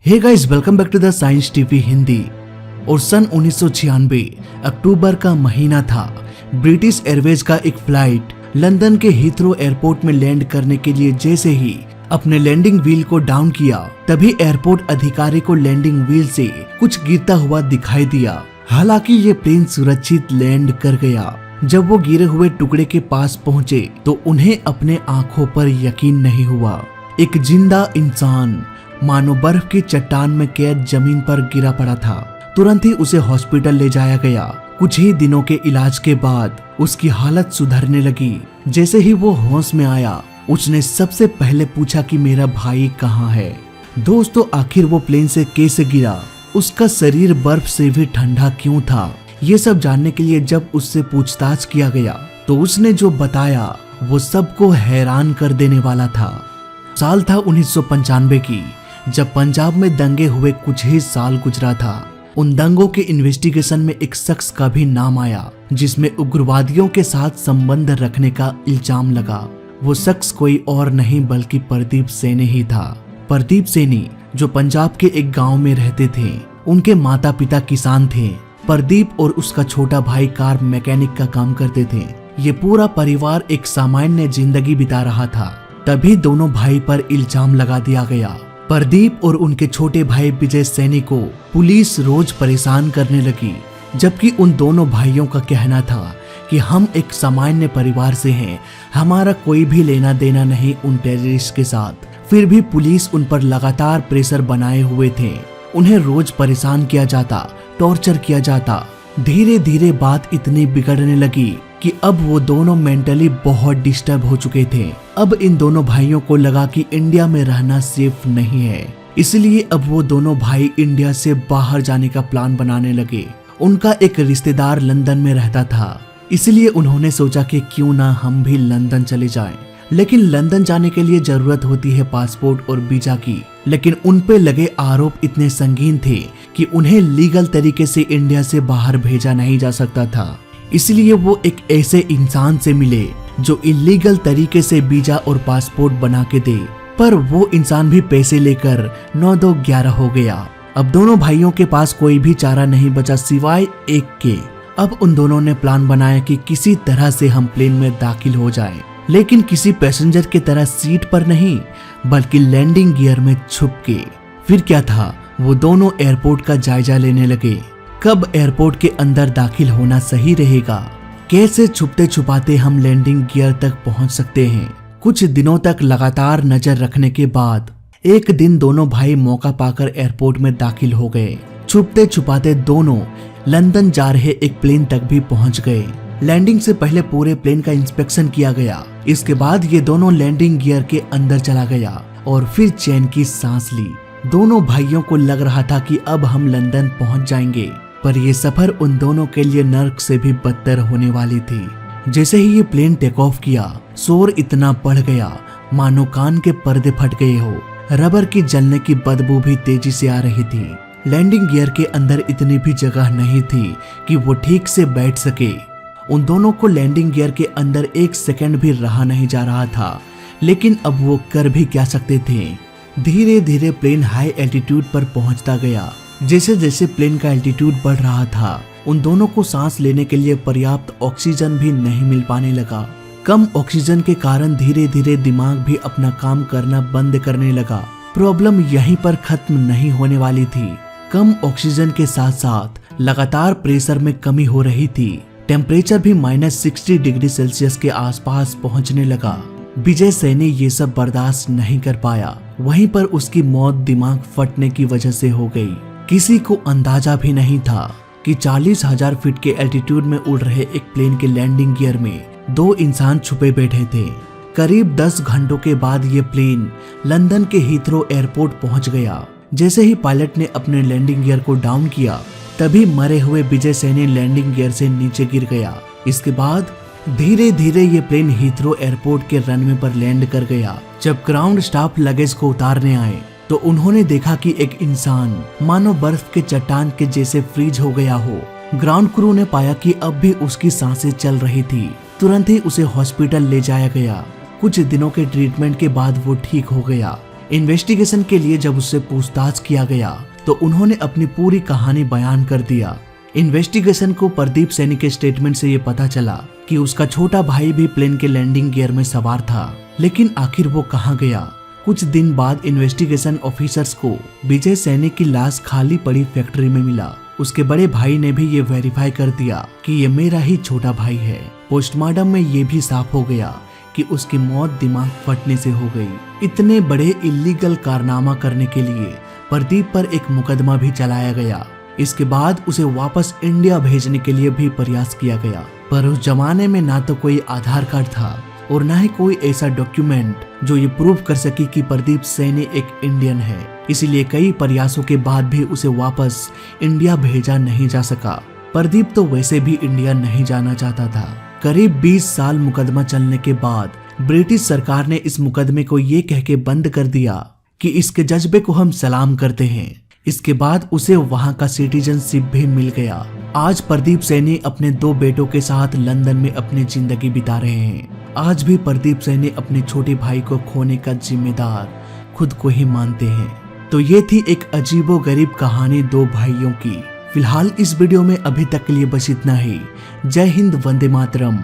Hey guys, welcome back to the science TV Hindi. और सन 1996 अक्टूबर का महीना था। ब्रिटिश एयरवेज का एक फ्लाइट लंदन के हीथ्रो एयरपोर्ट में लैंड करने के लिए जैसे ही अपने लैंडिंग व्हील को डाउन किया, तभी एयरपोर्ट अधिकारी को लैंडिंग व्हील से कुछ गिरता हुआ दिखाई दिया। हालांकि ये प्लेन सुरक्षित लैंड कर गया। जब वो गिरे हुए टुकड़े के पास पहुंचे तो उन्हें अपने आंखों पर यकीन नहीं हुआ। एक जिंदा इंसान मानो बर्फ की चट्टान में कैद जमीन पर गिरा पड़ा था। तुरंत ही उसे हॉस्पिटल ले जाया गया। कुछ ही दिनों के इलाज के बाद उसकी हालत सुधरने लगी। जैसे ही वो होश में आया, उसने सबसे पहले पूछा कि मेरा भाई कहाँ है। दोस्तों, आखिर वो प्लेन से कैसे गिरा, उसका शरीर बर्फ से भी ठंडा क्यों था, ये सब जानने के लिए जब उससे पूछताछ किया गया तो उसने जो बताया वो सबको हैरान कर देने वाला था। साल था 1995 की, जब पंजाब में दंगे हुए कुछ ही साल गुजरा था। उन दंगों के इन्वेस्टिगेशन में एक शख्स का भी नाम आया जिसमें उग्रवादियों के साथ संबंध रखने का इल्जाम लगा। वो शख्स कोई और नहीं बल्कि प्रदीप सैनी ही था। प्रदीप सैनी जो पंजाब के एक गांव में रहते थे। उनके माता पिता किसान थे। प्रदीप और उसका छोटा भाई कार मैकेनिक का काम करते थे। ये पूरा परिवार एक सामान्य जिंदगी बिता रहा था। तभी दोनों भाई पर इल्जाम लगा दिया गया। प्रदीप और उनके छोटे भाई विजय सैनी को पुलिस रोज परेशान करने लगी, जबकि उन दोनों भाइयों का कहना था कि हम एक सामान्य परिवार से हैं, हमारा कोई भी लेना देना नहीं उन टेररिस्ट के साथ। फिर भी पुलिस उन पर लगातार प्रेशर बनाए हुए थे। उन्हें रोज परेशान किया जाता, टॉर्चर किया जाता। धीरे धीरे बात इतनी बिगड़ने लगी कि अब वो दोनों मेंटली बहुत डिस्टर्ब हो चुके थे। अब इन दोनों भाइयों को लगा कि इंडिया में रहना सेफ नहीं है, इसलिए अब वो दोनों भाई इंडिया से बाहर जाने का प्लान बनाने लगे। उनका एक रिश्तेदार लंदन में रहता था, इसलिए उन्होंने सोचा कि क्यों ना हम भी लंदन चले जाएं। लेकिन लंदन जाने के लिए जरूरत होती है पासपोर्ट और वीजा की। लेकिन उन पे लगे आरोप इतने संगीन थे कि उन्हें लीगल तरीके से इंडिया से बाहर भेजा नहीं जा सकता था। इसलिए वो एक ऐसे इंसान से मिले जो इलीगल तरीके से वीजा और पासपोर्ट बना के दे। पर वो इंसान भी पैसे लेकर 9-2-11 हो गया। अब दोनों भाइयों के पास कोई भी चारा नहीं बचा सिवाय एक के। अब उन दोनों ने प्लान बनाया कि किसी तरह से हम प्लेन में दाखिल हो जाएं, लेकिन किसी पैसेंजर की तरह सीट पर नहीं बल्कि लैंडिंग गियर में छुप के। फिर क्या था, वो दोनों एयरपोर्ट का जायजा लेने लगे। कब एयरपोर्ट के अंदर दाखिल होना सही रहेगा, कैसे छुपते छुपाते हम लैंडिंग गियर तक पहुंच सकते हैं। कुछ दिनों तक लगातार नजर रखने के बाद एक दिन दोनों भाई मौका पाकर एयरपोर्ट में दाखिल हो गए। छुपते छुपाते दोनों लंदन जा रहे एक प्लेन तक भी पहुंच गए। लैंडिंग से पहले पूरे प्लेन का इंस्पेक्शन किया गया। इसके बाद ये दोनों लैंडिंग गियर के अंदर चला गया और फिर चैन की सांस ली। दोनों भाइयों को लग रहा था कि अब हम लंदन पहुंच जाएंगे, पर यह सफर उन दोनों के लिए नर्क से भी बदतर होने वाली थी। जैसे ही ये प्लेन टेक ऑफ किया, शोर इतना बढ़ गया मानो कान के पर्दे फट गए हो। रबर की जलने की बदबू भी तेजी से आ रही थी। लैंडिंग गियर के अंदर इतनी भी जगह नहीं थी कि वो ठीक से बैठ सके। उन दोनों को लैंडिंग गियर के अंदर एक सेकंड भी रहा नहीं जा रहा था, लेकिन अब वो कर भी क्या सकते थे। धीरे धीरे प्लेन हाई एल्टीट्यूड पर पहुंचता गया। जैसे जैसे प्लेन का एल्टीट्यूड बढ़ रहा था, उन दोनों को सांस लेने के लिए पर्याप्त ऑक्सीजन भी नहीं मिल पाने लगा। कम ऑक्सीजन के कारण धीरे धीरे दिमाग भी अपना काम करना बंद करने लगा। प्रॉब्लम यहीं पर खत्म नहीं होने वाली थी। कम ऑक्सीजन के साथ साथ लगातार प्रेशर में कमी हो रही थी। टेम्परेचर भी -60 डिग्री सेल्सियस के आसपास पहुंचने लगा। विजय सैनी ये सब बर्दाश्त नहीं कर पाया। वहीं पर उसकी मौत दिमाग फटने की वजह से हो गई। किसी को अंदाजा भी नहीं था कि 40,000 फीट के एल्टीट्यूड में उड़ रहे एक प्लेन के लैंडिंग गियर में दो इंसान छुपे बैठे थे। करीब 10 घंटों के बाद ये प्लेन लंदन के हीथ्रो एयरपोर्ट पहुंच गया। जैसे ही पायलट ने अपने लैंडिंग गियर को डाउन किया, तभी मरे हुए विजय सैनी लैंडिंग गियर से नीचे गिर गया। इसके बाद धीरे धीरे ये प्लेन हीथ्रो एयरपोर्ट के रनवे पर लैंड कर गया। जब ग्राउंड स्टाफ लगेज को उतारने आए तो उन्होंने देखा कि एक इंसान मानो बर्फ के चट्टान के जैसे फ्रीज हो गया हो। ग्राउंड क्रू ने पाया कि अब भी उसकी सांसें चल रही थी। तुरंत ही उसे हॉस्पिटल ले जाया गया। कुछ दिनों के ट्रीटमेंट के बाद वो ठीक हो गया। इन्वेस्टिगेशन के लिए जब उससे पूछताछ किया गया तो उन्होंने अपनी पूरी कहानी बयान कर दिया। इन्वेस्टिगेशन को प्रदीप सैनी के स्टेटमेंट से ये पता चला कि उसका छोटा भाई भी प्लेन के लैंडिंग गियर में सवार था, लेकिन आखिर वो कहाँ गया। कुछ दिन बाद इन्वेस्टिगेशन ऑफिसर्स को विजय सैनी की लाश खाली पड़ी फैक्ट्री में मिला। उसके बड़े भाई ने भी ये वेरीफाई कर दिया कि ये मेरा ही छोटा भाई है। पोस्टमार्टम में ये भी साफ हो गया कि उसकी मौत दिमाग फटने से हो गई। इतने बड़े इलीगल कारनामा करने के लिए प्रदीप पर एक मुकदमा भी चलाया गया। इसके बाद उसे वापस इंडिया भेजने के लिए भी प्रयास किया गया, पर उस जमाने में ना तो कोई आधार कार्ड था और ना ही कोई ऐसा डॉक्यूमेंट जो ये प्रूव कर सके कि प्रदीप सैनी एक इंडियन है। इसीलिए कई प्रयासों के बाद भी उसे वापस इंडिया भेजा नहीं जा सका। प्रदीप तो वैसे भी इंडिया नहीं जाना चाहता था। करीब 20 साल मुकदमा चलने के बाद ब्रिटिश सरकार ने इस मुकदमे को ये कह के बंद कर दिया कि इसके जज्बे को हम सलाम करते हैं। इसके बाद उसे वहां का सिटीजनशिप भी मिल गया। आज प्रदीप सैनी अपने 2 बेटों के साथ लंदन में अपनी जिंदगी बिता रहे हैं। आज भी प्रदीप सैनी अपने छोटे भाई को खोने का जिम्मेदार खुद को ही मानते हैं। तो ये थी एक अजीबो गरीब कहानी 2 भाइयों की। फिलहाल इस वीडियो में अभी तक के लिए बस इतना ही। जय हिंद, वंदे मातरम।